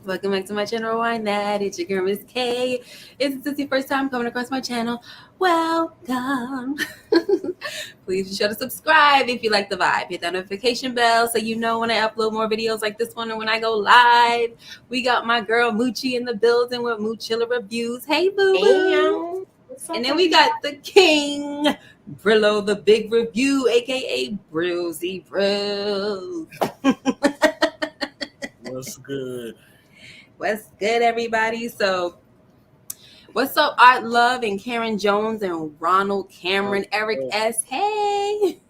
Welcome back to my channel. Why not? It's your girl, Miss K. If this is your first time coming across my channel, welcome. Please be sure to subscribe if you like the vibe. Hit that notification bell so you know when I upload more videos like this one or when I go live. We got my girl Moochie in the building with Moochilla Reviews. Hey, boo boo. And then we got the king, Brillo, the big review, aka Brillsy Brills. What's good? What's good, everybody? So, what's up, Art Love and Karen Jones and Ronald Cameron, Eric S. Hey,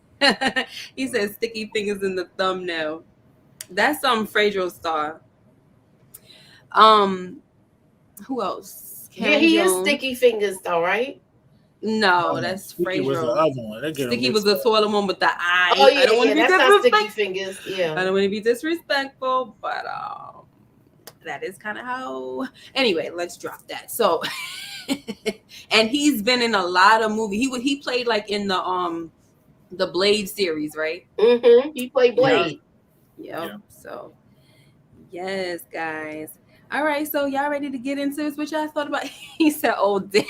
he says sticky fingers in the thumbnail. That's Frasier star. Who else? Karen he Jones. Is Sticky Fingers, though, right? No, that's Sticky was the Frasier. other one. Sticky was the taller one with the eye. Oh yeah, I don't want to be that's not Sticky Fingers. Yeah, I don't want to be disrespectful, but that is kind of how. Anyway, let's drop that. So, and he's been in a lot of movies. He played like in the Blade series, right? Mm-hmm. He played Blade. Yeah. So, yes, guys. All right, so y'all ready to get into this? What y'all thought about? He said, "Oh, damn."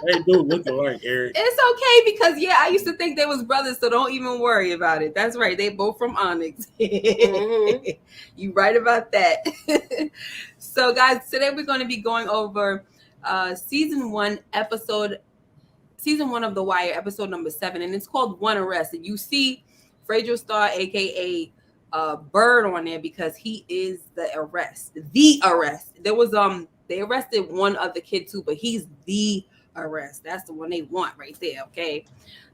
They do look alike, Eric. It's okay because I used to think they was brothers, so don't even worry about it. That's right, they both from Onyx. Mm-hmm. You right about that. So, guys, today we're going to be going over season one of The Wire, episode number 7, and it's called One Arrest. And you see Frasier Star, aka Bird, on there because he is the arrest. There was they arrested one other kid too, but he's the arrest. That's the one they want right there. Okay,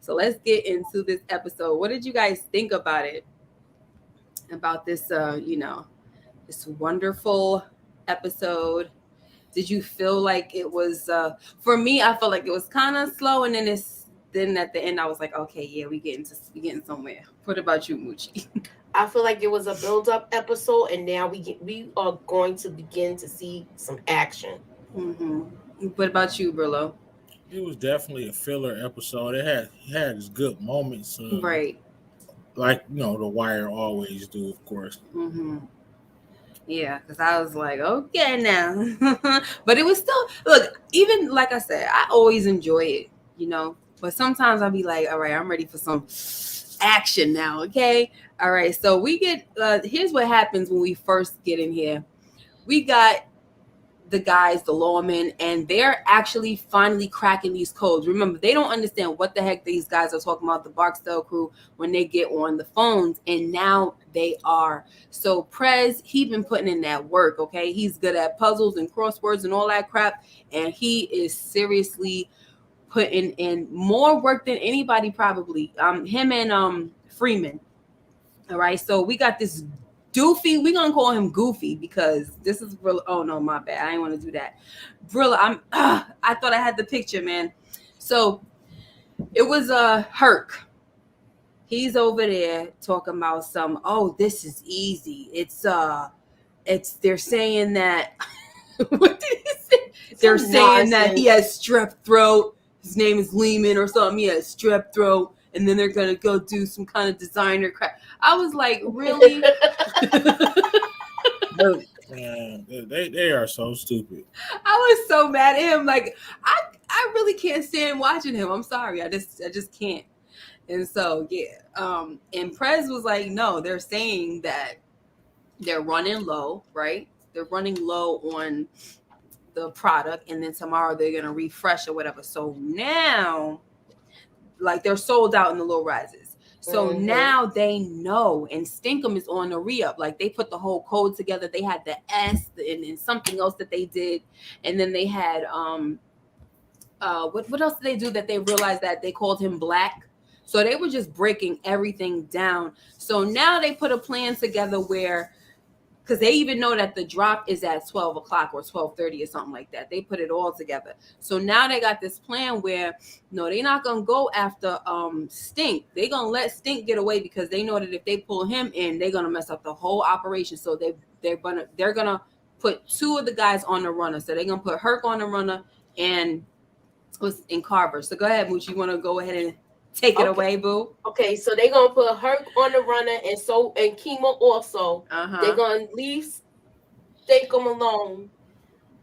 so let's get into this episode. What did you guys think about it? About this this wonderful episode? Did you feel like it was for me, I felt like it was kind of slow, and then at the end I was like, okay, yeah, we getting somewhere. What about you, Moochie? I feel like it was a build-up episode, and now we are going to begin to see some action. Mm-hmm. What about you, Brillo? It was definitely a filler episode. It had its good moments, right? Like The Wire always do, of course. Mm-hmm. Yeah, because I was like, okay now, but it was still even like I said, I always enjoy it, but sometimes I'll be like, all right, I'm ready for some action now. Okay, all right. So we get here's what happens when we first get in here. We got the guys, the lawmen, and they're actually finally cracking these codes. Remember, they don't understand what the heck these guys are talking about, the Barksdale crew, when they get on the phones, and now they are. So Prez, he been putting in that work, okay? He's good at puzzles and crosswords and all that crap, and he is seriously putting in more work than anybody probably. Him and Freeman. All right, so we got this Doofy, we're gonna call him Goofy because this is real. Oh no, my bad. I didn't want to do that. Brilla, I thought I had the picture, man. So it was Herc. He's over there talking about this is easy. They're saying that what did he say? They're saying that he has strep throat. His name is Lehman or something. He has strep throat. And then they're going to go do some kind of designer crap. I was like, really? Man, they are so stupid. I was so mad at him. Like, I really can't stand watching him. I'm sorry. I just can't. And so, yeah. And Prez was like, no, they're saying that they're running low, right? They're running low on the product. And then tomorrow they're going to refresh or whatever. So now, like, they're sold out in the low rises. So now they know, and Stinkum is on the re-up. Like, they put the whole code together. They had the S and something else that they did. And then they had, what else did they do that they realized that they called him Black? So they were just breaking everything down. So now they put a plan together where, because they even know that the drop is at 12 o'clock or 12:30 or something like that. They put it all together. So now they got this plan where, no, they're not going to go after Stink. They're going to let Stink get away because they know that if they pull him in, they're going to mess up the whole operation. So they're going to put 2 of the guys on the runner. So they're going to put Herc on the runner and Carver. So go ahead, Mooch. You want to go ahead and Take it Okay. away, boo. Okay, so they're gonna put Herc on the runner, and Kima also. They're Uh-huh. gonna leave Statham alone,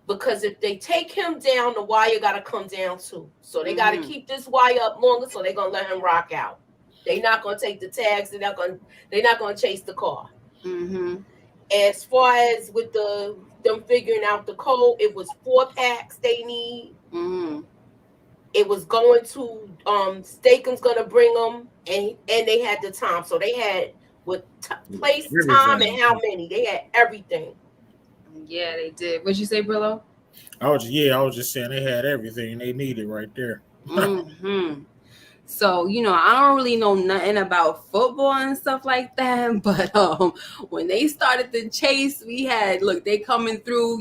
because if they take him down, the wire gotta come down too. So they gotta keep this wire up longer. So they're gonna let him rock out. They're not gonna take the tags. They're not gonna chase the car. Mm-hmm. As far as with them figuring out the code, it was 4 packs they need. Mm-hmm. It was going to Statham's gonna bring them, and they had the time. So they had place, time, and how many. They had everything. Yeah, they did. What'd you say, Brillo? I was just saying they had everything they needed right there. Mm-hmm. So, I don't really know nothing about football and stuff like that, but when they started the chase, they coming through,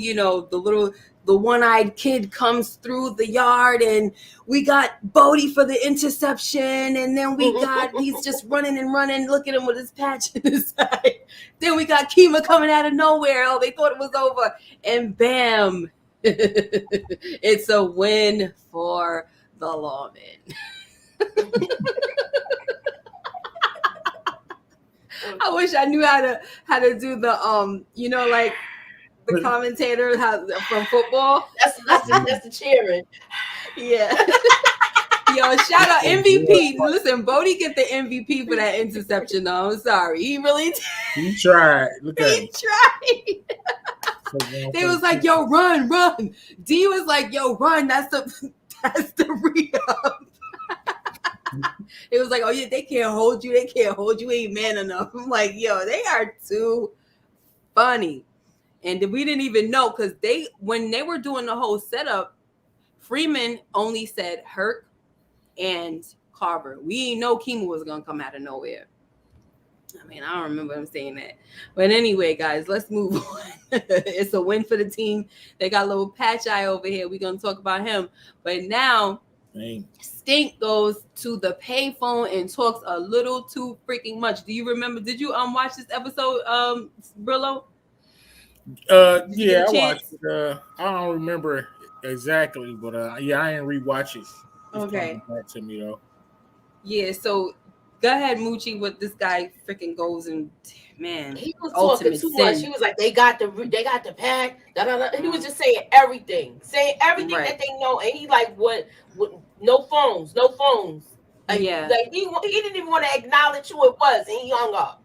the one-eyed kid comes through the yard, and we got Bodie for the interception, and then he's just running and running, look at him with his patch in his side. Then we got Kima coming out of nowhere. Oh, they thought it was over, and bam, it's a win for the lawman. I wish I knew how to do the like the commentator from football. That's the cheering. Yeah. Yo, shout out MVP. Listen, Bodie get the MVP for that interception. Though I'm sorry, he really did. He tried. Look at him. He tried. They was like, "Yo, run!" D was like, "Yo, run!" That's the re-up. It was like, "Oh yeah, they can't hold you. They can't hold you. Ain't man enough." I'm like, "Yo, they are too funny." And we didn't even know, because when they were doing the whole setup, Freeman only said Herc and Carver. We didn't know Kima was gonna come out of nowhere. I mean, I don't remember him saying that. But anyway, guys, let's move on. It's a win for the team. They got a little patch eye over here. We're gonna talk about him. But now Stink goes to the payphone and talks a little too freaking much. Do you remember? Did you watch this episode, Brillo? Yeah, I watched it. I don't remember exactly, but I ain't rewatch it. It's okay. Back to me though. Yeah, so go ahead, Moochie. What this guy freaking goes and he was talking too much. He was like, they got the pack. He was just saying everything right. that they know, and he like what no phones. Like, yeah, like he didn't even want to acknowledge who it was, and he hung up.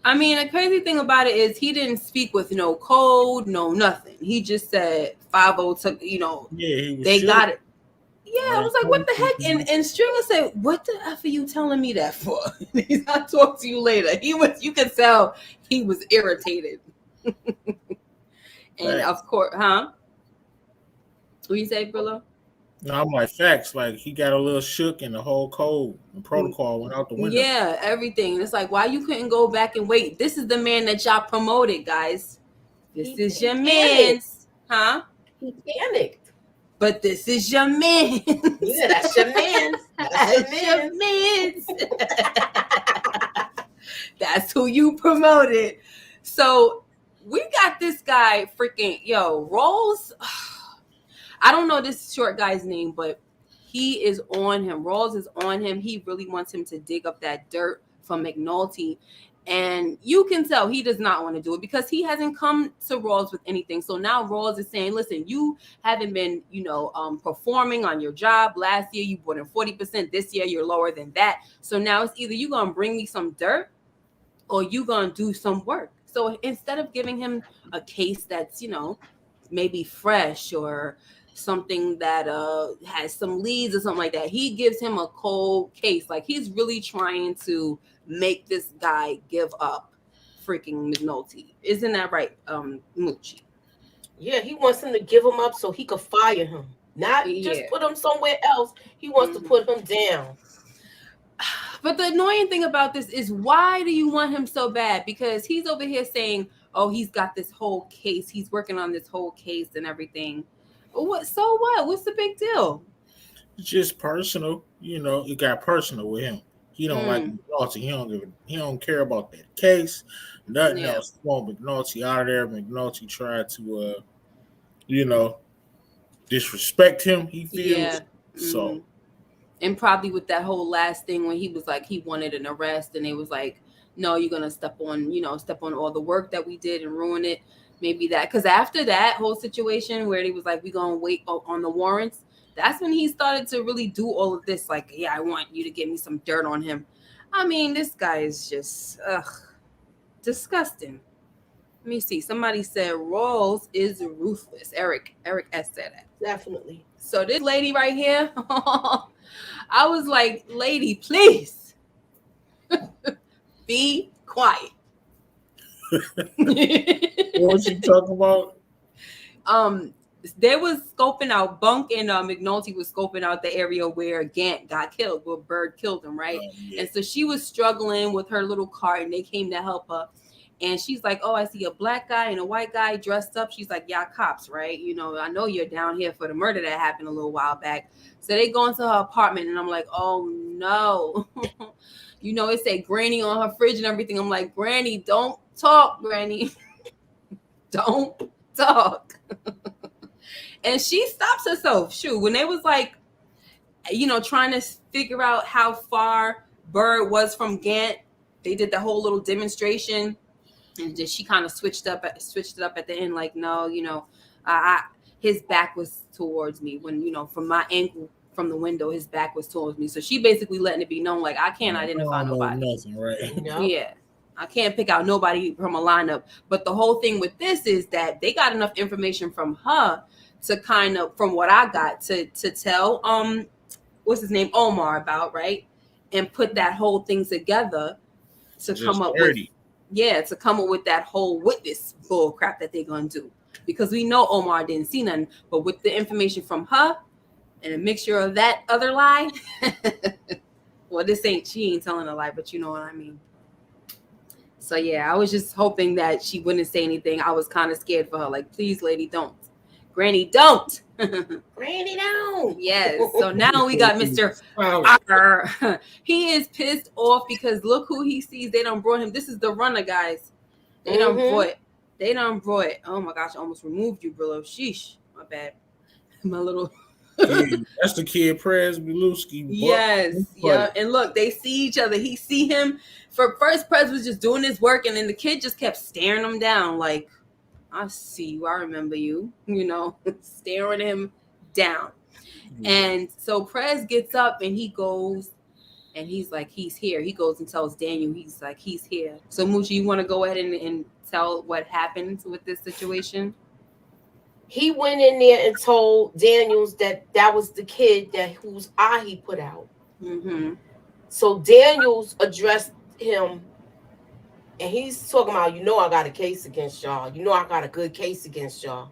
I mean, the crazy thing about it is he didn't speak with no code, no nothing. He just said 50 took, they got it. Yeah, I was like, what the heck? And Stringer said, what the F are you telling me that for? I'll talk to you later. You can tell he was irritated. And of course, huh? What you say, Brillo? No, I'm like, facts. Like, he got a little shook and the whole code and protocol went out the window. Yeah, everything. It's like, why you couldn't go back and wait? This is the man that y'all promoted, guys. This is your man. Huh? He panicked. But this is your man. Yeah, that's your man. That's your man. That's who you promoted. So we got this guy freaking, Rawls. I don't know this short guy's name, but he is on him. Rawls is on him. He really wants him to dig up that dirt from McNulty. And you can tell he does not want to do it, because he hasn't come to Rawls with anything. So now Rawls is saying, listen, you haven't been, performing on your job. Last year, you brought in 40%. This year, you're lower than that. So now it's either you're going to bring me some dirt or you're going to do some work. So instead of giving him a case that's, maybe fresh or something that has some leads or something like that, he gives him a cold case. Like, he's really trying to make this guy give up freaking McNulty. Isn't that right, Moochie? Yeah, he wants him to give him up so he could fire him. Not just put him somewhere else. He wants to put him down. But the annoying thing about this is, why do you want him so bad? Because he's over here saying, oh, he's got this whole case. He's working on this whole case and everything. What? So what? What's the big deal? It's just personal. It got personal with him. He don't like McNulty. He don't care about that case. Nothing else. He want McNulty out of there. McNulty tried to, disrespect him. He feels so. And probably with that whole last thing when he was like he wanted an arrest, and they was like, no, you're gonna step on all the work that we did and ruin it. Maybe that, because after that whole situation where he was like, we gonna wait on the warrants, that's when he started to really do all of this. Like, yeah, I want you to get me some dirt on him. I mean, this guy is just disgusting. Let me see. Somebody said Rawls is ruthless. Eric S said that. Definitely. So this lady right here, I was like, lady, please be quiet. What was she talking about? They was scoping out, Bunk and McNulty was scoping out the area where Gant got killed, where Bird killed him, right? Yeah. And so she was struggling with her little cart, and they came to help her. And she's like, oh, I see a black guy and a white guy dressed up. She's like, yeah, cops, right? You know, I know you're down here for the murder that happened a little while back. So they go into her apartment, and I'm like, oh, no. You know, it said Granny on her fridge and everything. I'm like, Granny, don't talk, Granny. Don't talk. And she stops herself. Shoot, when they was like, you know, trying to figure out how far Bird was from Gant, they did the whole little demonstration. And just she kind of switched it up at the end, like, no, you know, his back was towards me when, you know, from my ankle from the window, his back was towards me. So she basically letting it be known, like, I can't identify nobody. Nothing, right? No. Yeah, I can't pick out nobody from a lineup. But the whole thing with this is that they got enough information from her to kind of, from what I got, to tell what's his name, Omar, about, right, and put that whole thing together to Just come up 30. to come up with that whole witness bull crap that they're gonna do, because we know Omar didn't see nothing, but with the information from her and a mixture of that other lie, well, she ain't telling a lie, but you know what I mean. So yeah, I was just hoping that she wouldn't say anything. I was kind of scared for her, like, please, lady, don't. Granny, don't. Granny, don't. Yes. So now we got Mr. He is pissed off because look who he sees. They done brought him. This is the runner, guys. They done brought. Oh my gosh, I almost removed you, Brillo. Sheesh. My bad. My little. That's the kid, Prez Belusky. Yes. Yeah. And look, they see each other. He see him. For first, Prez was just doing his work, and then the kid just kept staring him down like, I see you. I remember you, you know, staring him down. And so Prez gets up and he goes and he's like, he's here. He goes and tells Daniel, he's like, he's here. So Moochie, you want to go ahead and tell what happened with this situation? He went in there and told Daniels that was the kid whose eye he put out. Mm-hmm. So Daniels addressed him. And he's talking about, you know, I got a case against y'all. You know, I got a good case against y'all.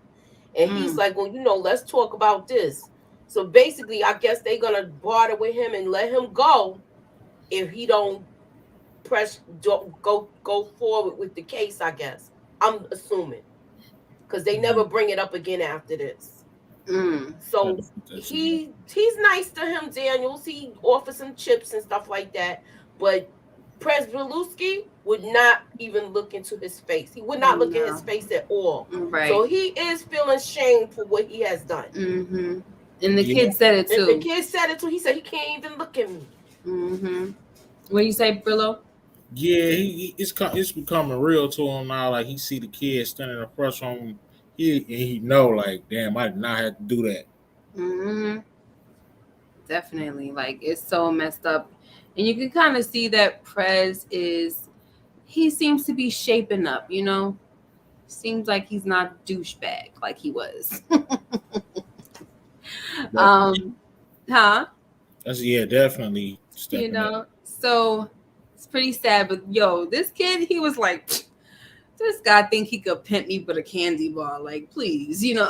And he's like, well, you know, let's talk about this. So basically, I guess they're going to barter with him and let him go if he don't go forward with the case, I guess. I'm assuming. Because they never bring it up again after this. So he's nice to him, Daniels. He offers some chips and stuff like that. But Prez Belusky would not even look into his face. He would not look at his face at all. Right. So he is feeling shame for what he has done. Mm-hmm. And the kid said it too. And the kid said it too. He said he can't even look at me. Mm-hmm. What do you say, Brillo? Yeah, it's becoming real to him now. Like, he see the kid standing across from him, he know, like, damn, I did not have to do that. Mm-hmm. Definitely. Like, it's so messed up. And you can kind of see that Prez he seems to be shaping up, you know? Seems like he's not a douchebag like he was. Definitely stepping you know? up. So it's pretty sad. But yo, this kid, he was like, this guy think he could pimp me with a candy bar. Like, please, you know?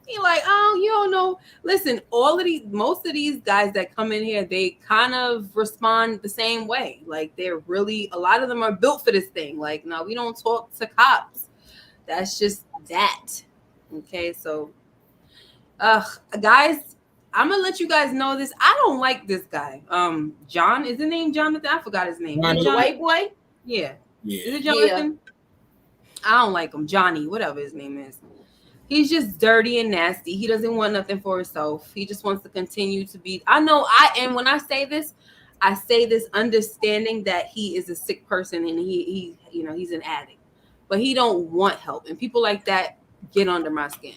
He like, oh, you don't know. Listen, most of these guys that come in here, they kind of respond the same way. Like, a lot of them are built for this thing. Like, no, we don't talk to cops. That's just that. Okay, so, guys, I'm gonna let you guys know this. I don't like this guy. John, is his name Jonathan? I forgot his name. The white boy? Yeah. Is it Jonathan? I don't like him. Johnny, whatever his name is. He's just dirty and nasty. He doesn't want nothing for himself. He just wants to continue to be. And when I say this understanding that he is a sick person and he he's an addict, but he don't want help. And people like that get under my skin.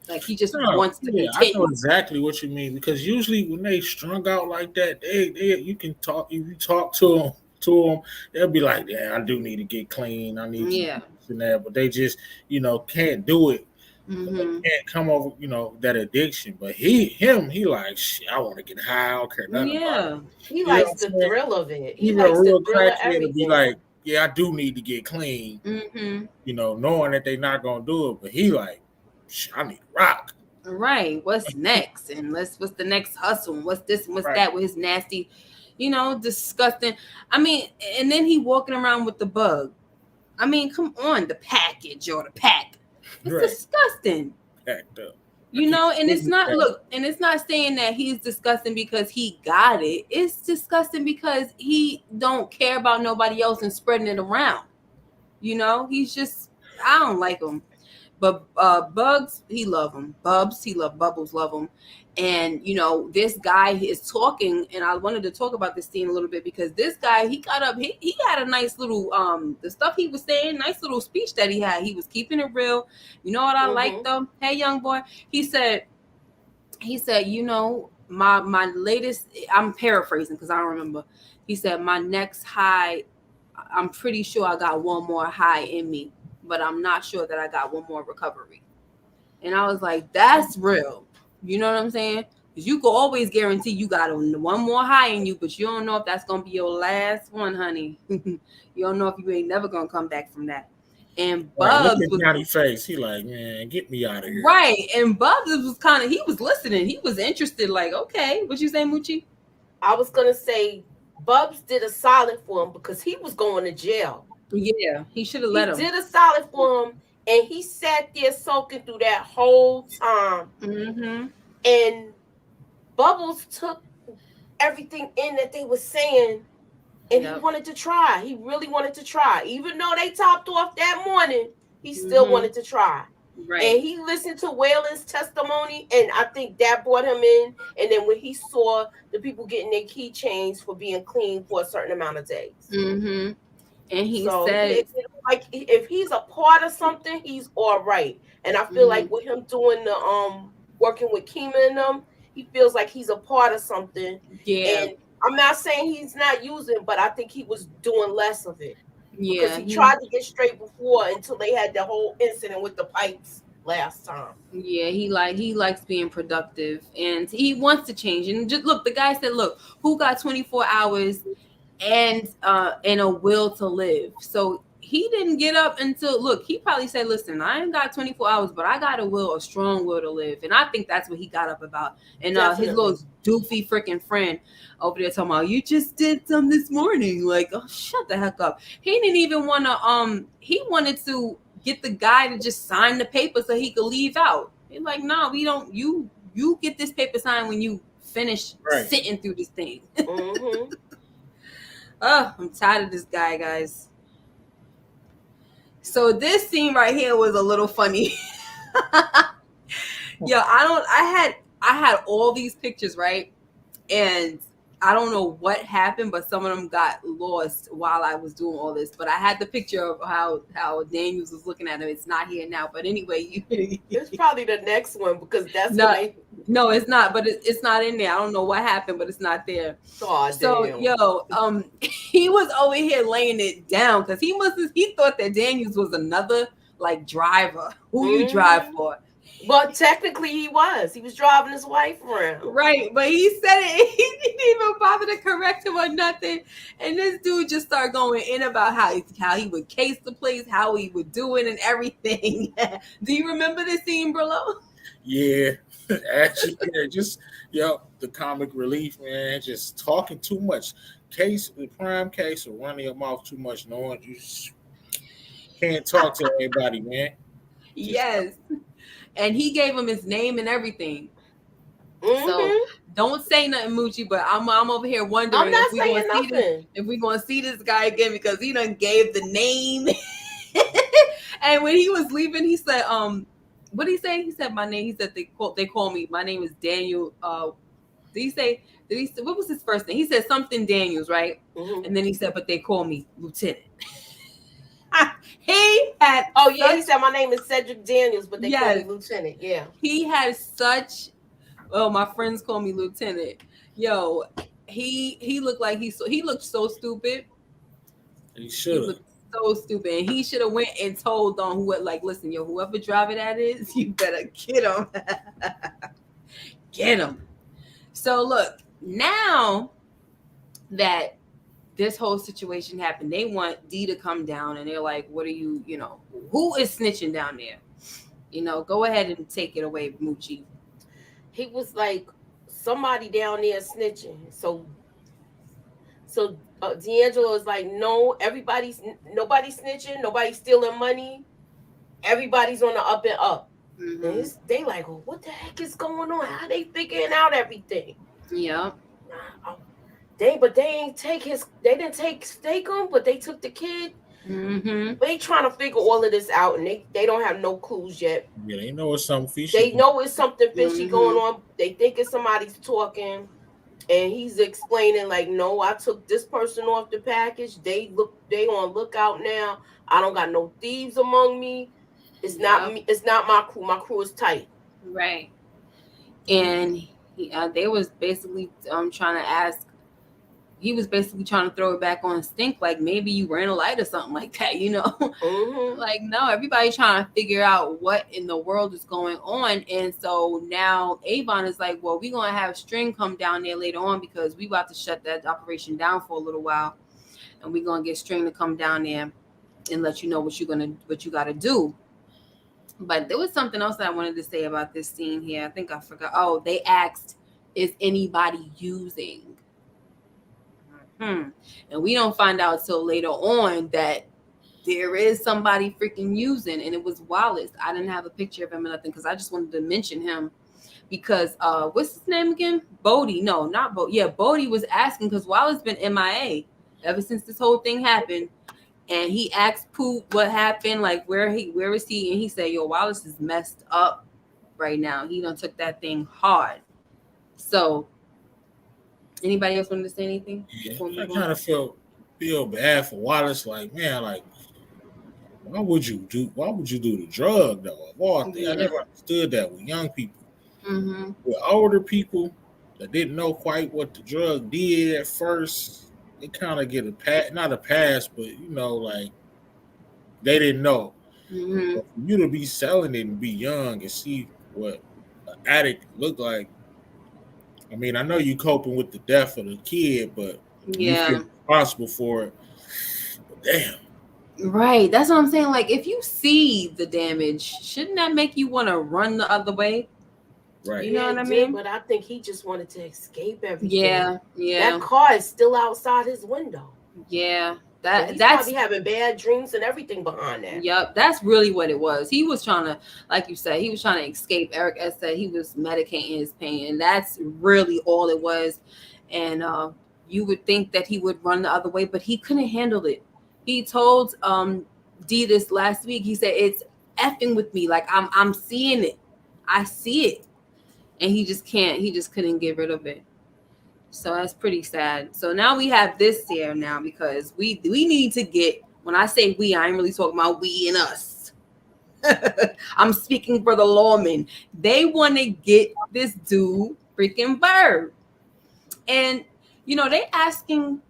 Like he just wants to be. I know exactly what you mean, because usually when they strung out like that, you can talk. If you talk to them, they'll be like, "Yeah, I do need to get clean. I need to do that," but they just can't do it. Mm-hmm. They can't come over that addiction. But he like, shit, I want to get high. I don't care nothing about it. He likes the thrill of it. He likes the thrill of everything. To be like, yeah, I do need to get clean. Mm-hmm. Knowing that they're not gonna do it, but he like, I need to rock. Right. What's next? And what's the next hustle? And what's this and what's that with his nasty, disgusting. I mean, and then he walking around with the bug. I mean, come on, the package or the pack. It's disgusting. Packed up. And it's not saying that he's disgusting because he got it. It's disgusting because he don't care about nobody else and spreading it around. He's just, I don't like him. But Bugs, he love him. Bubs, he love Bubbles, love him. And this guy is talking, and I wanted to talk about this scene a little bit because this guy, he got up, he had a nice little the stuff he was saying, nice little speech that he had. He was keeping it real. You know what I like though? Hey, young boy. He said, my latest, I'm paraphrasing because I don't remember. He said, my next high, I'm pretty sure I got one more high in me, but I'm not sure that I got one more recovery. And I was like, that's real. You know what I'm saying? Because you can always guarantee you got one more high in you, but you don't know if that's going to be your last one, honey. You don't know if you ain't never going to come back from that. And Bubs look at Johnny's face. He like, man, get me out of here. Right. And Bubs was he was listening. He was interested. Like, okay, what you say, Moochie? I was going to say Bubs did a solid for him because he was going to jail. Yeah, he should have let him. He did a solid for him. And he sat there soaking through that whole time. Mm-hmm. And Bubbles took everything in that they were saying, and he wanted to try. He really wanted to try. Even though they topped off that morning, he still wanted to try. Right. And he listened to Waylon's testimony, and I think that brought him in. And then when he saw the people getting their keychains for being clean for a certain amount of days. Mm-hmm. And he said, like, if he's a part of something, he's all right. And I feel like with him doing the working with Kima and them, he feels like he's a part of something. Yeah. And I'm not saying he's not using, but I think he was doing less of it. Yeah. Because he tried to get straight before until they had the whole incident with the pipes last time. Yeah, he likes being productive and he wants to change. And just look, the guy said, look, who got 24 hours and a will to live? So he didn't get up until, look, he probably said, listen, I ain't got 24 hours, but I got a strong will to live. And I think that's what he got up about. And his little doofy freaking friend over there talking about, you just did some this morning. Like, oh, shut the heck up. He didn't even want to, he wanted to get the guy to just sign the paper so he could leave out. He's like, no, we don't, you get this paper signed when you finish sitting through this thing. Mm-hmm. Oh, I'm tired of this guy, guys. So this scene right here was a little funny. Yo, I had all these pictures, right? And I don't know what happened, but some of them got lost while I was doing all this. But I had the picture of how Daniels was looking at him. It's not here now. But anyway, it's probably the next one because that's no, it's not. But it's not in there. I don't know what happened, but it's not there. Oh, so damn. He was over here laying it down because he thought that Daniels was another like driver who you drive for. Well, technically he was driving his wife around. Right. But he said it. He didn't even bother to correct him or nothing. And this dude just started going in about how he would case the place, how he would do it and everything. Do you remember this scene, Brillo? Yeah. Actually, the comic relief, man, just talking too much. The prime case of running your mouth too much, knowing you just can't talk to everybody, man. Yes. And he gave him his name and everything. Mm-hmm. So don't say nothing, Moochie, but I'm over here wondering if we're going to see this guy again because he done gave the name. And when he was leaving, he said, what did he say? He said my name. He said they call me. My name is Daniel. Did he say? What was his first name? He said something Daniels, right? Mm-hmm. And then he said, but they call me Lieutenant. He had. Oh yeah, he said my name is Cedric Daniels, but they call me Lieutenant. Yeah. He had such. Oh, my friends call me Lieutenant. Yo, he looked like he looked so stupid. He should have. So stupid. And he should have went and told on listen, yo, whoever driver that is, you better get him. Get him. So look, now that this whole situation happened, they want D to come down, and they're like, what are you, who is snitching down there? Go ahead and take it away, Moochie. He was like, somebody down there snitching. So D'Angelo is like, no, nobody's snitching, nobody's stealing money, everybody's on the up and up. Mm-hmm. They like, well, what the heck is going on? How they figuring out everything? Yeah. They didn't take stake him, but they took the kid. Mm-hmm. They trying to figure all of this out, and they don't have no clues yet. Yeah, they know it's something fishy. They know it's something fishy going on. They think it's somebody's talking, and he's explaining like, no, I took this person off the package. They on lookout now. I don't got no thieves among me. It's not me. It's not my crew. My crew is tight. Right. And they was basically trying to ask. He was basically trying to throw it back on Stink, like maybe you ran a light or something like that, Mm-hmm. Like, no, everybody's trying to figure out what in the world is going on. And so now Avon is like, well, we're going to have String come down there later on because we about to shut that operation down for a little while. And we're going to get String to come down there and let you know what you got to do. But there was something else that I wanted to say about this scene here. I think I forgot. Oh, they asked, is anybody using? And we don't find out till later on that there is somebody freaking using, and it was Wallace. I didn't have a picture of him or nothing because I just wanted to mention him because what's his name again? Bodie. No, not Bodie. Yeah, Bodie was asking because Wallace been MIA ever since this whole thing happened, and he asked Poop what happened, like where is he, and he said, yo, Wallace is messed up right now. He done took that thing hard. So anybody else wanted to say anything? Yeah, I kind of feel bad for Wallace. Like, man, like, why would you do the drug though? Of all things, I never understood that with young people. Mm-hmm. With older people that didn't know quite what the drug did at first, they kind of get not a pass, but like they didn't know. Mm-hmm. But for you to be selling it and be young and see what an addict looked like. I mean, I know you coping with the death of the kid, but you feel responsible for it. But damn. Right. That's what I'm saying. Like, if you see the damage, shouldn't that make you want to run the other way? Right. You know what I mean? But I think he just wanted to escape everything. Yeah. That car is still outside his window. Yeah. He's probably having bad dreams and everything behind that. Yep, that's really what it was. He was trying to, like you said, he was trying to escape. Eric S. said he was medicating his pain, and that's really all it was. And you would think that he would run the other way, but he couldn't handle it. He told D this last week. He said, it's effing with me. Like, I'm seeing it. I see it. And he just can't. He just couldn't get rid of it. So that's pretty sad. So now we have this here now because we need to get, when I say we, I ain't really talking about we and us. I'm speaking for the lawmen. They want to get this dude freaking Bird. And, they asking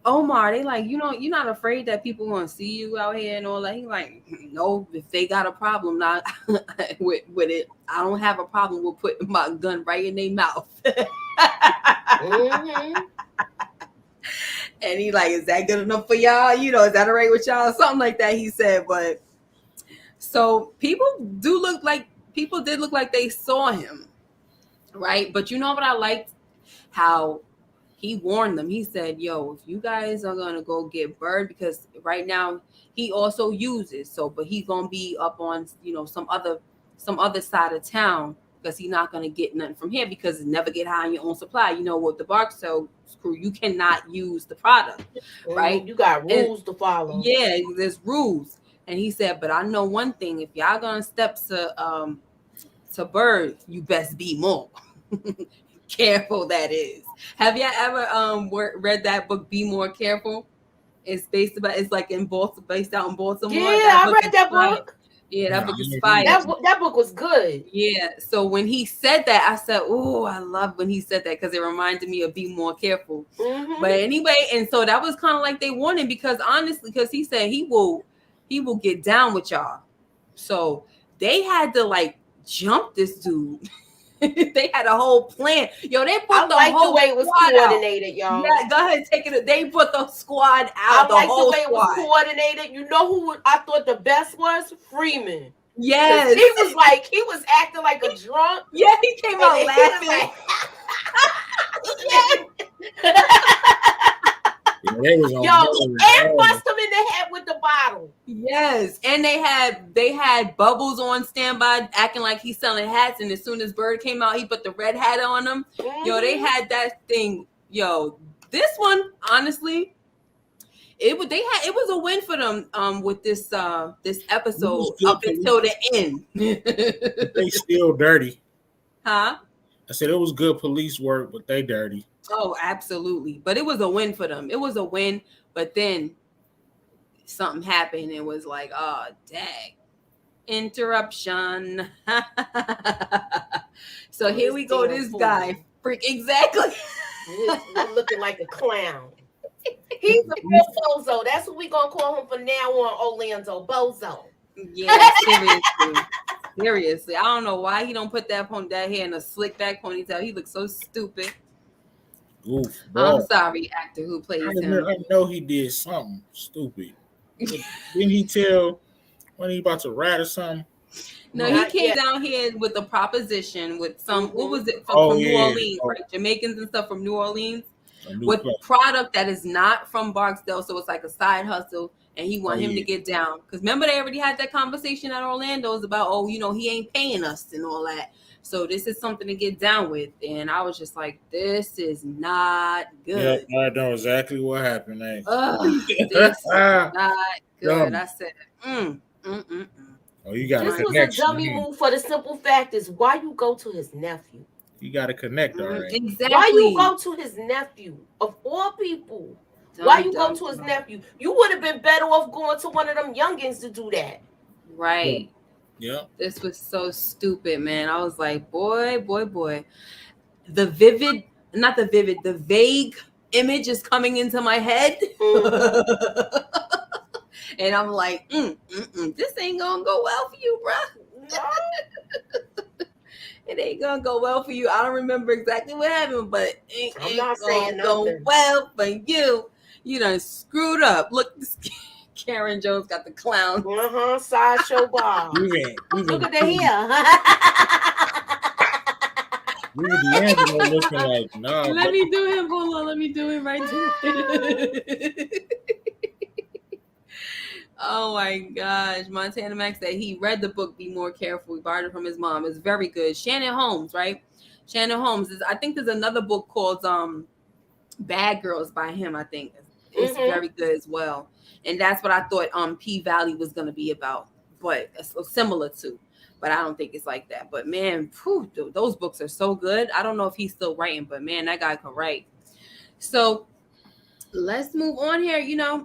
Omar, they like, you're not afraid that people going to see you out here and all that? He like, no, if they got a problem not with it, I don't have a problem with putting my gun right in their mouth. Mm-hmm. And he like, is that good enough for y'all? Is that all right with y'all? Something like that, he said. But so people did look like they saw him, right? But you know what I liked? How he warned them. He said, yo, if you guys are going to go get Bird, because right now he also uses, but he's going to be up on, some other side of town, because he's not going to get nothing from here because never get high on your own supply. With the Barksdale crew, you cannot use the product, right? You got rules to follow. Yeah, there's rules. And he said, but I know one thing, if y'all gonna step to Bird, you best be more careful. That is. Have y'all ever read that book, Be More Careful? It's based like based out in Baltimore. Yeah, I read that book. Yeah, that No, book is I fire. That book was good. Yeah. So when he said that, I said, "Oh, I love when he said that because it reminded me of Be More Careful." Mm-hmm. But anyway, and so that was kind of like they wanted because honestly, because he said he will get down with y'all. So they had to like jump this dude. They had a whole plan. Yo, they put the way it was coordinated, y'all. Yeah, go ahead, take it. They put the squad out. I like the way it was coordinated. You know who I thought the best was? Freeman. Yes, he was acting like a drunk. Yeah, he came out laughing. And bust him in the head with the bottle. Yes, and they had Bubbles on standby, acting like he's selling hats. And as soon as Bird came out, he put the red hat on him. Mm-hmm. Yo, they had that thing. Yo, this one, honestly, it was a win for them. With this episode up until the end. They still dirty. Huh? I said it was good police work, but they dirty. Oh, absolutely. But it was a win for them. It was a win. But then something happened and was like, oh, dang. Interruption. So here we go. This guy. Freak. Exactly. He's looking like a clown. He's a real bozo. That's what we're going to call him from now on, Orlando. Bozo. Yeah, seriously. Seriously. I don't know why he don't put that hair in a slick back ponytail. He looks so stupid. Oof, I'm sorry, actor who plays him. I know he did something stupid. Didn't he tell when he about to rat or something? No, he came down here with a proposition with some, what was it, from New Orleans, right? Jamaicans and stuff from New Orleans with product that is not from Barksdale. So it's like a side hustle. And he want him to get down. Because remember, they already had that conversation at Orlando's about, he ain't paying us and all that. So this is something to get down with. And I was just like, this is not good. Yeah, I know exactly what happened. This is not good. I said, Oh, you got this was a dummy move for the simple fact is why you go to his nephew. You got to connect, all right. Exactly. Why you go to his nephew of all people? Why you go to his nephew? You would have been better off going to one of them youngins to do that. Right. Yeah. This was so stupid, man. I was like, boy. The vague image is coming into my head. And I'm like, this ain't gonna go well for you, bro. No. It ain't gonna go well for you. I don't remember exactly what happened, but it ain't gonna go well for you. You done screwed up. Look, Karen Jones got the clown. Sideshow Bob. Look at the hair. Looking like, nah. Let me do him. Hold on. Let me do him right there. Oh my gosh. Montana Max said he read the book Be More Careful. He borrowed it from his mom. It's very good. Shannon Holmes, right? Shannon Holmes I think there's another book called Bad Girls by him, I think. It's very good as well. And that's what I thought P Valley was gonna be about, but it's similar to. But I don't think it's like that. But man, those books are so good. I don't know if he's still writing, but man, that guy can write. So let's move on here,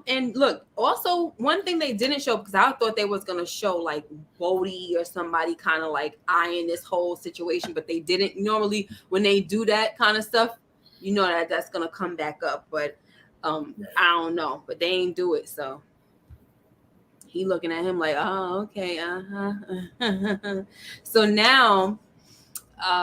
and look, also one thing they didn't show, because I thought they was going to show like Bodie or somebody kind of like eyeing this whole situation, but they didn't. Normally when they do that kind of stuff, that's going to come back up, but I don't know, but they ain't do it. So he looking at him like, oh, okay. So now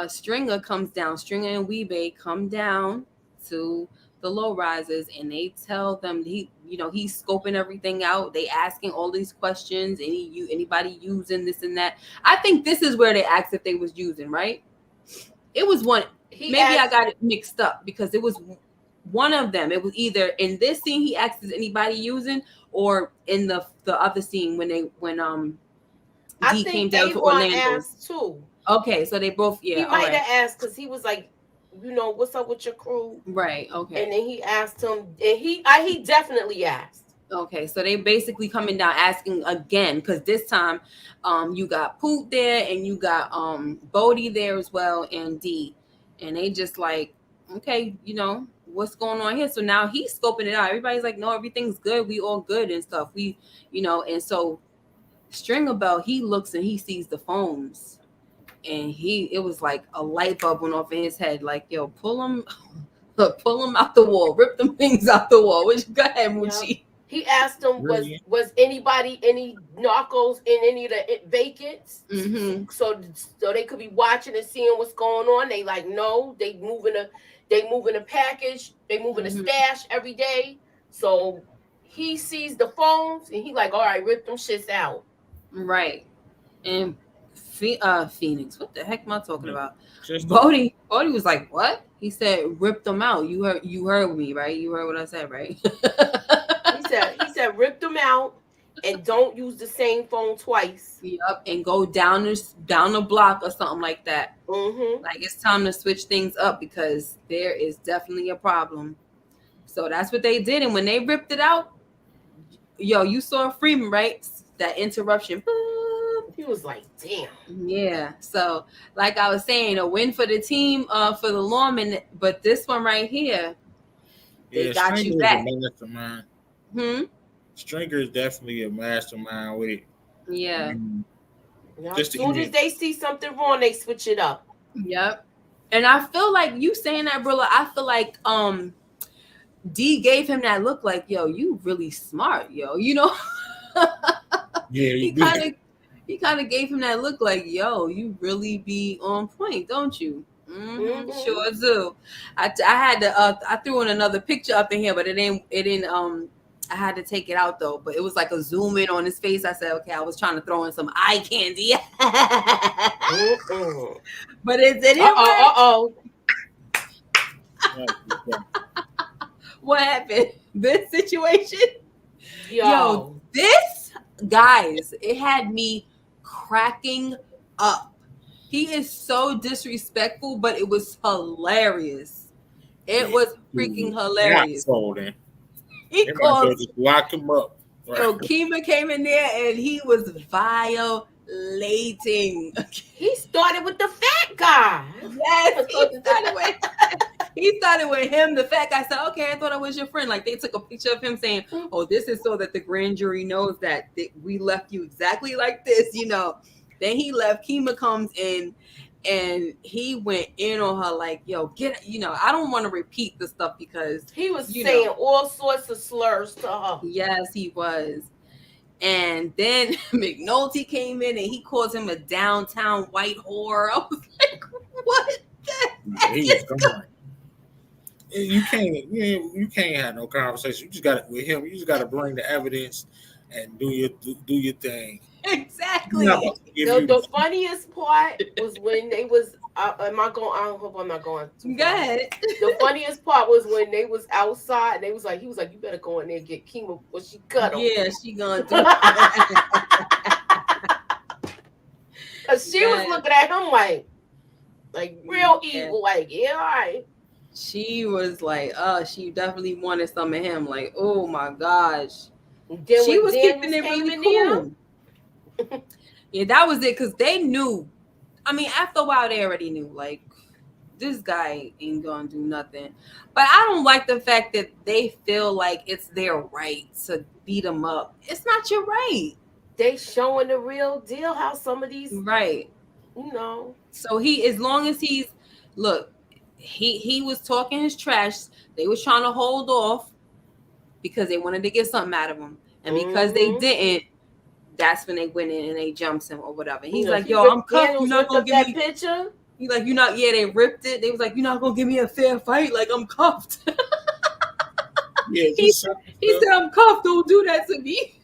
Stringer comes down. Stringer and Weebay come down to the low risers, and they tell them he's scoping everything out. They asking all these questions. Anybody using this and that. I think this is where they asked if they was using, right? It was one. I got it mixed up because it was one of them. It was either in this scene he asked is anybody using, or in the other scene when D came down to Orlando. Asked too. Okay, so they both He might have asked because he was like, what's up with your crew? Right. Okay. And then he asked him, and he definitely asked. Okay, so they basically coming down asking again, because this time you got Poot there and you got Bodie there as well, and D, and they just like, okay, what's going on here. So now he's scoping it out. Everybody's like, no, everything's good, we all good and stuff. And so Stringer Bell, he looks and he sees the phones, and it was like a light bulb went off in his head, like, yo, pull him out the wall, rip them things out the wall. Which, go ahead, Moochie. Yep. He asked them, Really? was anybody, any narcos in any of the vacants? Mm-hmm. So they could be watching and seeing what's going on. They like, no, they moving a package, they moving a stash every day. So he sees the phones and he like, all right, rip them shits out. Right. And Phoenix, what the heck am I talking about? Bodie was like, what? He said, rip them out. You heard me, right? You heard what I said, right? He said, rip them out and don't use the same phone twice. Yep, and go down the block or something like that. Mm-hmm. Like, it's time to switch things up because there is definitely a problem. So that's what they did, and when they ripped it out, yo, you saw Freeman, right? That interruption. He was like, damn. Yeah. So, like I was saying, a win for the team, for the lawman, but this one right here, they got Stringer you back. Is a mastermind. Stringer is definitely a mastermind with it. Yeah. As soon as they see something wrong, they switch it up. Yep. And I feel like you saying that, Brilla, I feel like D gave him that look like, yo, you really smart, yo. Yeah, he kind of gave him that look like, yo, you really be on point, don't you? Mm-hmm. Sure do. I had to I threw in another picture up in here, but it didn't I had to take it out though, but it was like a zoom in on his face. I said, okay, I was trying to throw in some eye candy. But it didn't work. What happened? This situation? Yo, this, guys, it had me cracking up. He is so disrespectful, but it was hilarious. It was freaking hilarious. He called, just lock him up. Right. Yo, Kima came in there and he was violating. He started with the fat guy. Yes, he started with him, the fat guy. Said, okay, I thought I was your friend. Like, they took a picture of him saying, oh, this is so that the grand jury knows that we left you exactly like this, Then he left. Kima comes in and he went in on her like, yo, I don't want to repeat the stuff because he was saying all sorts of slurs to her. Yes, he was. And then McNulty came in and he calls him a downtown white whore. I was like, what the heck is going? You can't have no conversation. You just got it with him. You just got to bring the evidence and do your thing. Exactly. The funniest part was when they was. I hope I'm not going. Go ahead. The funniest part was when they was outside. And he was like, you better go in there and get Kima before she cut him. Yeah, she gonna do that. Cause she was looking at him like real evil. Like, yeah, all right. She was like, she definitely wanted some of him. Like, oh my gosh. She was keeping it really cool. Yeah, that was it, because they knew. I mean, after a while, they already knew, like, this guy ain't gonna do nothing. But I don't like the fact that they feel like it's their right to beat him up. It's not your right. They showing the real deal, how some of these, right. So as long as he was talking his trash. They was trying to hold off because they wanted to get something out of him. And because they didn't, that's when they went in and they jumped him or whatever. He's like, yo, I'm cuffed. You're not gonna give me picture. He's like, you're not. Yeah, they ripped it. They was like, you're not gonna give me a fair fight. Like, I'm cuffed. Yeah, he said, I'm cuffed. Don't do that to me.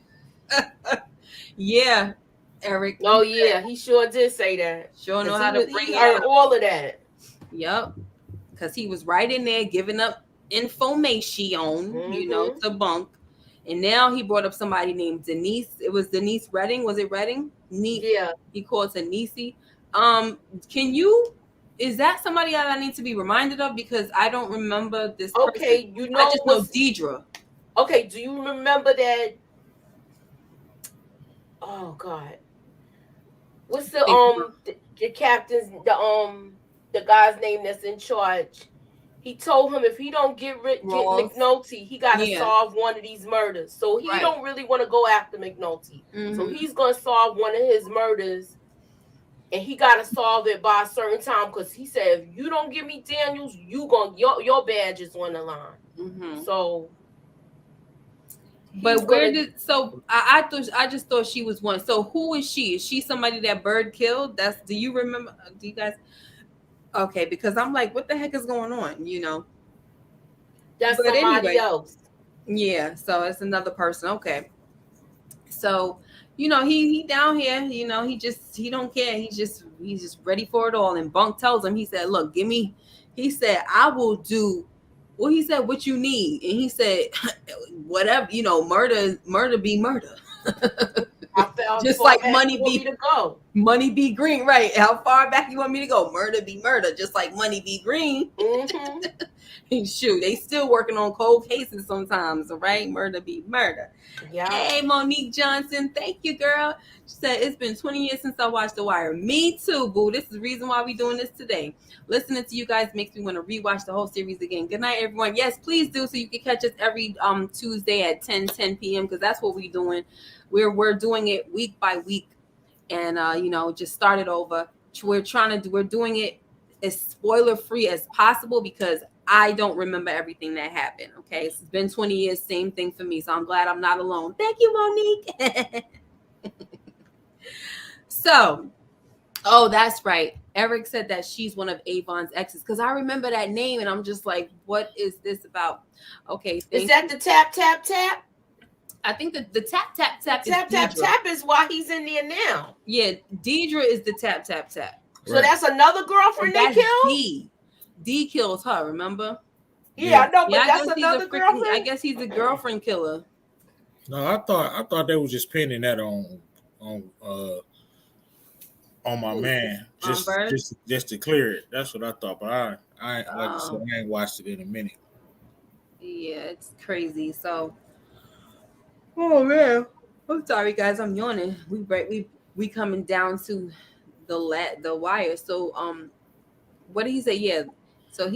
Yeah, Eric. Oh yeah, he sure did say that. Sure know how to bring out all of that. Yep, because he was right in there giving up information, to Bunk. And now he brought up somebody named Denise. It was Denise Redding. Was it Redding? Yeah. He called her Niecy. Is that somebody that I need to be reminded of? Because I don't remember this person. Okay, I just know Deidre. Okay, do you remember that? Oh God, what's the captain's the guy's name that's in charge? He told him if he don't get Rawls. McNulty, he got to Yeah. solve one of these murders. So he Right. don't really want to go after McNulty. So Mm-hmm. he's gonna solve one of his murders, and he got to solve it by a certain time because he said if you don't give me Daniels, your badge is on the line. Mm-hmm. So. But where did I just thought she was one. So who is she? Is she somebody that Bird killed? Do you remember? Do you guys? Okay, because I'm like, what the heck is going on? That's But somebody anyway, else. Yeah, so it's another person. Okay, so he down here. He don't care. He's just ready for it all. And Bunk tells him, he said, "Look, give me." He said, "I will do." Well, he said, "What you need?" And he said, "Whatever, murder be murder." Just like money be green, right? How far back you want me to go? Murder be murder, just like money be green. Mm-hmm. Shoot, they still working on cold cases sometimes, right? Murder be murder. Yeah. Hey, Monique Johnson, thank you, girl. She said, it's been 20 years since I watched The Wire. Me too, boo. This is the reason why we're doing this today. Listening to you guys makes me want to rewatch the whole series again. Good night, everyone. Yes, please do, so you can catch us every Tuesday at 10 p.m. because that's what we're doing. We're doing it week by week, and just start it over. We're doing it as spoiler free as possible because I don't remember everything that happened. Okay, it's been 20 years, same thing for me. So I'm glad I'm not alone. Thank you, Monique. So, that's right. Eric said that she's one of Avon's exes because I remember that name, and I'm just like, what is this about? Okay, is that the tap tap tap? I think the tap tap tap is why he's in there now. Yeah, Deidre is the tap tap tap. So that's another girlfriend they killed. D kills her. Remember? Yeah, I know, but that's another girlfriend. I guess he's a girlfriend killer. No, I thought they were just pinning that on my man, just to clear it. That's what I thought, but I like I said, I ain't watched it in a minute. Yeah, it's crazy. So, oh man, I'm sorry guys, I'm yawning. We coming down to the wire. So what did he say? Yeah, so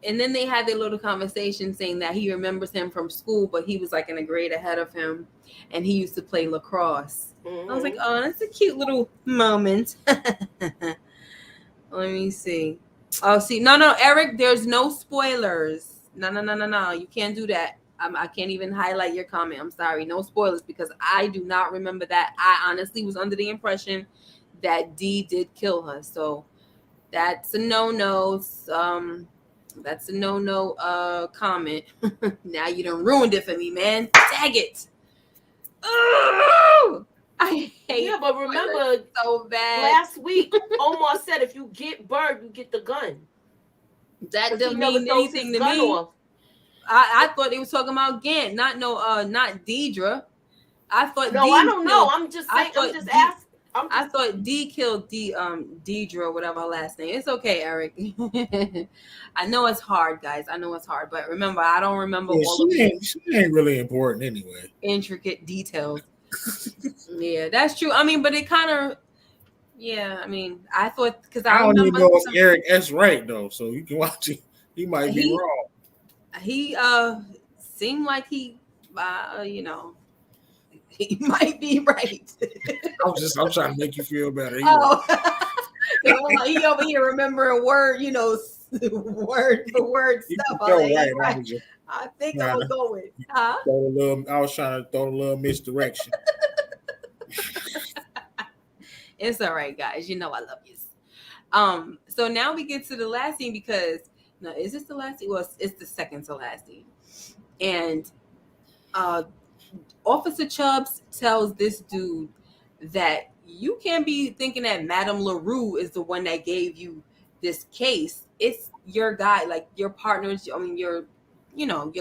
and then they had their little conversation saying that he remembers him from school, but he was like in a grade ahead of him, and he used to play lacrosse. I was like, oh, that's a cute little moment. Let me see. Oh, see, no, Eric, there's no spoilers. No. You can't do that. I can't even highlight your comment. I'm sorry. No spoilers because I do not remember that. I honestly was under the impression that Dee did kill her. So that's a no-no. That's a no-no comment. Now you done ruined it for me, man. Tag it. Oh, I hate. Yeah, but remember so bad. Last week, Omar said if you get Bird, you get the gun. That doesn't mean anything to me. I thought they was talking about Gant, not Deidre. I thought no, I don't know. I'm just saying. I'm just asking. I thought D killed Deidre or whatever her last name. It's okay, Eric. I know it's hard, guys. I know it's hard, but remember, I don't remember all of the she ain't really important anyway. Intricate details. Yeah, that's true. I mean, but it kind of. Yeah, I mean, I thought because I don't even know if Eric S right though, so you can watch it. He might be wrong. He seemed like he he might be right. I'm trying to make you feel better. He over here remembering word for word stuff. I think I'm gonna go with. I was trying to throw a little misdirection. It's all right, guys. I love you. So now we get to the last scene because is this the last scene? Well, it's the second to last scene, and Officer Chubbs tells this dude that you can't be thinking that Madame LaRue is the one that gave you this case. It's your guy, like your partners. I mean, your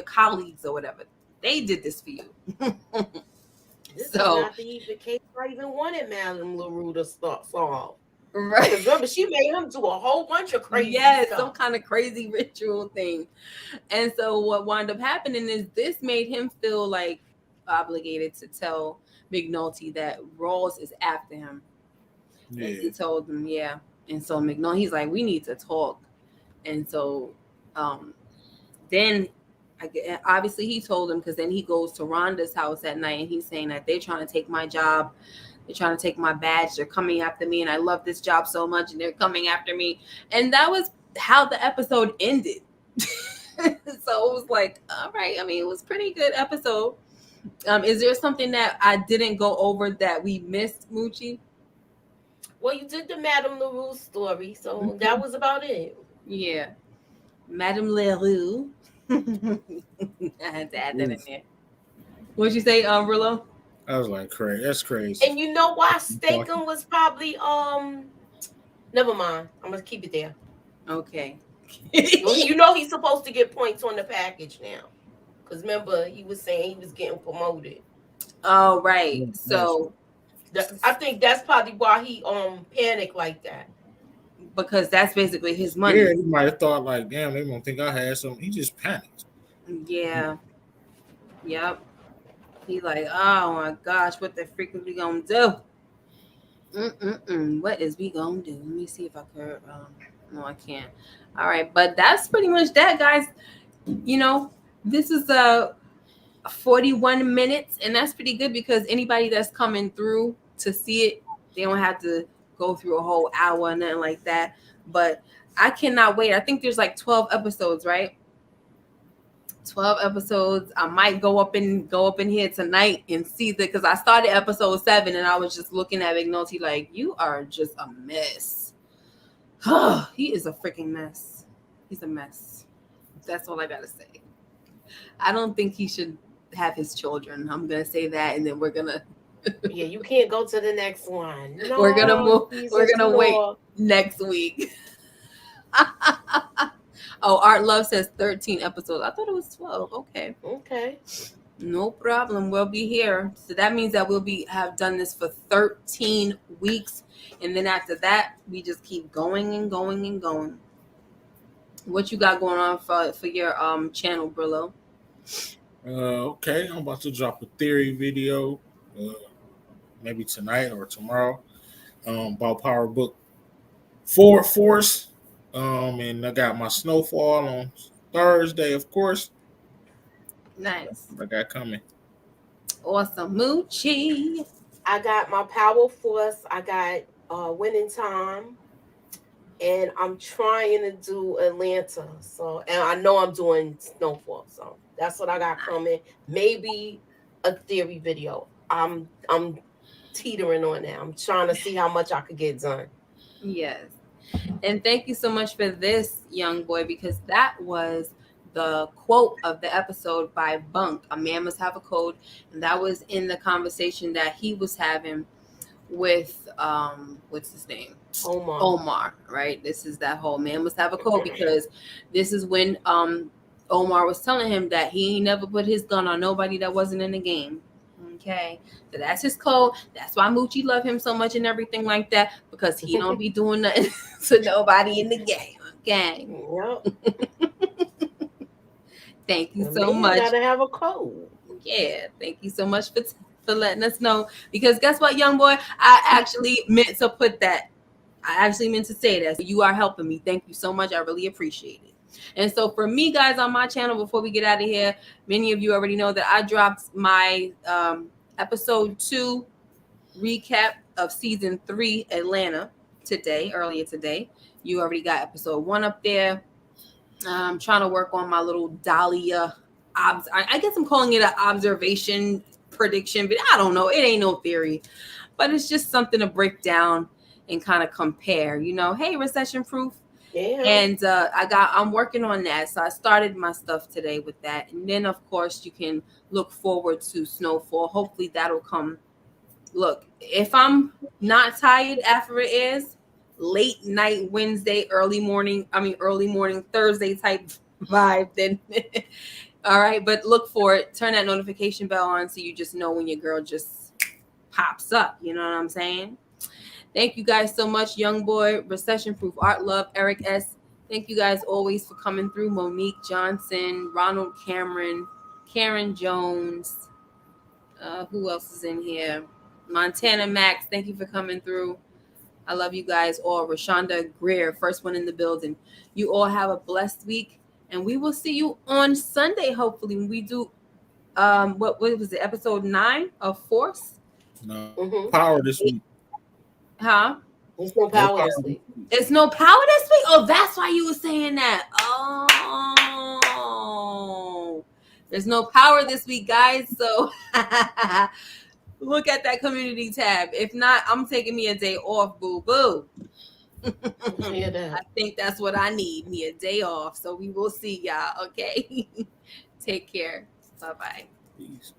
colleagues or whatever. They did this for you. This is not the case I even wanted Madame LaRue to solve. Right. Because remember, she made him do a whole bunch of crazy Yes, stuff. some kind of crazy ritual thing. And so what wound up happening is this made him feel like obligated to tell McNulty that Rawls is after him. And he told him, yeah. And so McNulty, he's like, we need to talk. And so then obviously he told him, because then he goes to Rhonda's house at night and he's saying that they're trying to take my job. They're trying to take my badge. They're coming after me, and I love this job so much, and they're coming after me. And that was how the episode ended. So it was like, all right. I mean, it was a pretty good episode. Is there something that I didn't go over that we missed, Moochie? Well, you did the Madame LaRue story, so that was about it. Yeah. Madame LaRue. I had to add that in there. What'd you say, Rillo? I was like, crazy. That's crazy. And you know why Statham was probably never mind. I'm gonna keep it there. Okay. You know he's supposed to get points on the package now. Because remember, he was saying he was getting promoted. Oh, right. So I think that's probably why he panicked like that. Because that's basically his money. Yeah, he might have thought like, damn, they gonna think I had something. He just panicked. Yeah. Yep. He like, oh my gosh, what the freak is we gonna do? What is we gonna do? Let me see if I could. No, I can't. All right, but that's pretty much that, guys. You know, this is 41 minutes, and that's pretty good because anybody that's coming through to see it, they don't have to go through a whole hour and nothing like that. But I cannot wait. I think there's like 12 episodes, right? 12 episodes. I might go up in here tonight and see that, because I started episode 7 and I was just looking at McNulty like, you are just a mess. He is a freaking mess. He's a mess. That's all I gotta say. I don't think he should have his children. I'm gonna say that, and then we're gonna yeah, you can't go to the next one. No, we're gonna move. We're gonna wait next week. Oh, Art Love says 13 episodes. I thought it was 12. Okay. No problem. We'll be here. So that means that we'll have done this for 13 weeks. And then after that, we just keep going and going and going. What you got going on for your channel, Brillo? Okay, I'm about to drop a theory video maybe tonight or tomorrow about Power Book 4 Force. And I got my Snowfall on Thursday, of course. Nice. I got coming. Awesome. Moochie. I got my Power Force. I got Winning Time. And I'm trying to do Atlanta. So, and I know I'm doing Snowfall. So that's what I got coming. Maybe a theory video. I'm teetering on that. I'm trying to see how much I could get done. Yes. And thank you so much for this, young boy, because that was the quote of the episode by Bunk. A man must have a code. And that was in the conversation that he was having with what's his name? Omar, right? This is that whole man must have a code, because this is when Omar was telling him that he never put his gun on nobody that wasn't in the game. Okay, so that's his code. That's why Moochie love him so much and everything like that, because he don't be doing nothing to nobody in the game. Okay. Yep. Thank you so much. You gotta have a code. Yeah, thank you so much for letting us know, because guess what, young boy, I actually meant to put that. I actually meant to say that. So you are helping me. Thank you so much. I really appreciate it. And so for me, guys, on my channel, before we get out of here, many of you already know that I dropped my episode 2 recap of season 3 Atlanta earlier today. You already got episode 1 up there. I'm trying to work on my little Dahlia I guess I'm calling it an observation prediction, but I don't know. It ain't no theory, but it's just something to break down and kind of compare, hey, recession proof. Yeah. And I'm working on that. So I started my stuff today with that. And then of course you can look forward to Snowfall. Hopefully that'll come. Look, if I'm not tired after it is late night Wednesday, early morning Thursday type vibe, then all right. But look for it. Turn that notification bell on so you just know when your girl just pops up. You know what I'm saying? Thank you guys so much, Young Boy, Recession Proof Art Love, Eric S. Thank you guys always for coming through. Monique Johnson, Ronald Cameron, Karen Jones. Who else is in here? Montana Max. Thank you for coming through. I love you guys all. Rashonda Greer, first one in the building. You all have a blessed week, and we will see you on Sunday. Hopefully, when we do what was it, episode 9 of Force? No power this week. Huh? There's no power this week. It's no power this week? Oh, that's why you were saying that. Oh, there's no power this week, guys. So look at that community tab. If not, I'm taking me a day off, boo-boo. I think that's what I need, me a day off. So we will see y'all, okay? Take care. Bye-bye. Peace.